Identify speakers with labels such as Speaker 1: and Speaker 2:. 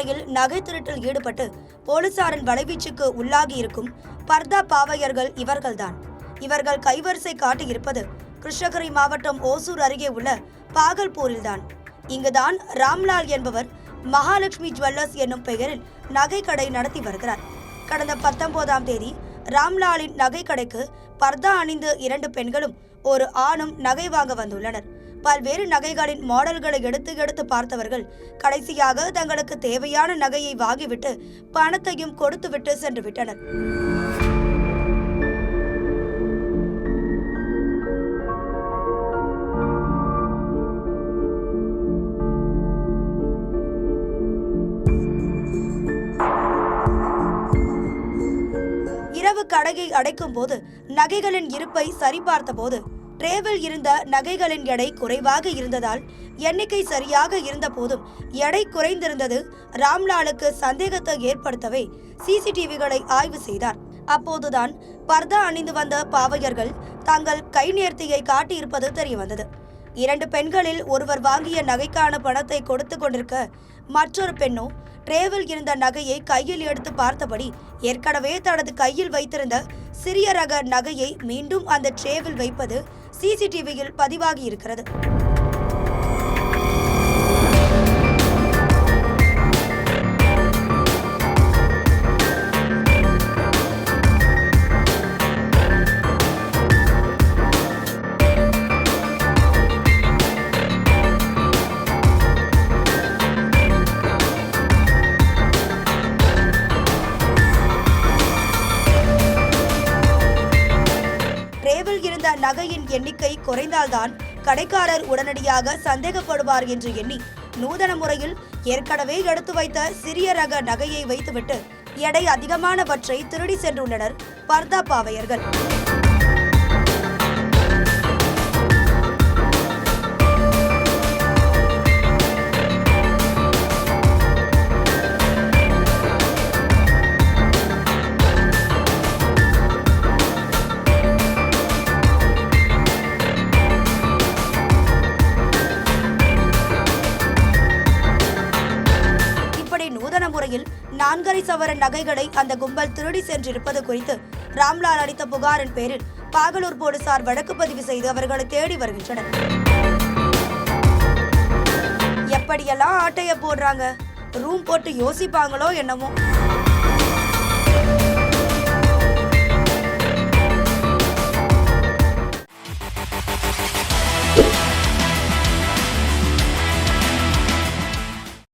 Speaker 1: மருத்துவமனையில் நகை திருட்டில் ஈடுபட்டு போலீசாரின் வலைவீச்சுக்கு உள்ளாகி இருக்கும் பர்தா பாவையர்கள் இவர்கள்தான். இவர்கள் கைவரிசை காட்டியிருப்பது கிருஷ்ணகிரி மாவட்டம் ஓசூர் அருகே உள்ள பாகல்பூரில்தான். இங்குதான் ராம்லால் என்பவர் மகாலட்சுமி ஜுவல்லர்ஸ் என்னும் பெயரில் நகை கடை நடத்தி வருகிறார். கடந்த 19ஆம் தேதி ராம்லாலின் நகை கடைக்கு பர்தா அணிந்து 2 பெண்களும் ஒரு ஆணும் நகை வாங்க வந்துள்ளனர். பல்வேறு நகைகளின் மாடல்களை எடுத்து பார்த்தவர்கள் கடைசியாக தங்களுக்கு தேவையான நகையை வாங்கிவிட்டு பணத்தையும் கொடுத்துவிட்டு சென்று விட்டனர். இரவு கடையை அடைக்கும் போது நகைகளின் இருப்பை சரிபார்த்த போது ட்ரேவில் இருந்த நகைகளின் எடை குறைவாக இருந்ததால் எண்ணிக்கை சரியாக இருந்த போதும் எடை குறைந்திருந்தது ராம்லாலுக்கு சந்தேகத்தை ஏற்படுத்தவே சிசிடிவிகளை ஆய்வு செய்தார். அப்போதுதான் பர்தா அணிந்து வந்த பாவையர்கள் தங்கள் கை நேர்த்தியை காட்டியிருப்பது தெரியவந்தது. 2 பெண்களில் ஒருவர் வாங்கிய நகைக்கான பணத்தை கொடுத்து கொண்டிருக்க மற்றொரு பெண்ணோ ட்ரேவில் இருந்த நகையை கையில் எடுத்து பார்த்தபடி ஏற்கனவே தனது கையில் வைத்திருந்த சிறிய ரக நகையை மீண்டும் அந்த ட்ரேவில் வைப்பது சிசிடிவியில் பதிவாகி இருக்கிறது. ட்ரேவில் இருந்த நகையின் எண்ணிக்கை குறைந்தால்தான் கடைக்காரர் உடனடியாக சந்தேகப்படுவார் என்று எண்ணி நூதன முறையில் ஏற்கனவே எடுத்து வைத்த சிறிய ரக நகையை வைத்துவிட்டு எடை அதிகமானவற்றை திருடி சென்றுள்ளனர் பர்தா பாவையர்கள். நூதன முறையில் 4.5 சவரன் நகைகளை அந்த கும்பல் திருடி சென்றிருப்பது குறித்து ராம்லால் அளித்த புகாரின் பேரில் பாகலூர் போலீசார் வழக்கு பதிவு செய்து அவர்களை தேடி வருகின்றனர். எப்படியெல்லாம் ஆட்டைய போடுறாங்க, ரூம் போட்டு யோசிப்பாங்களோ என்னமோ.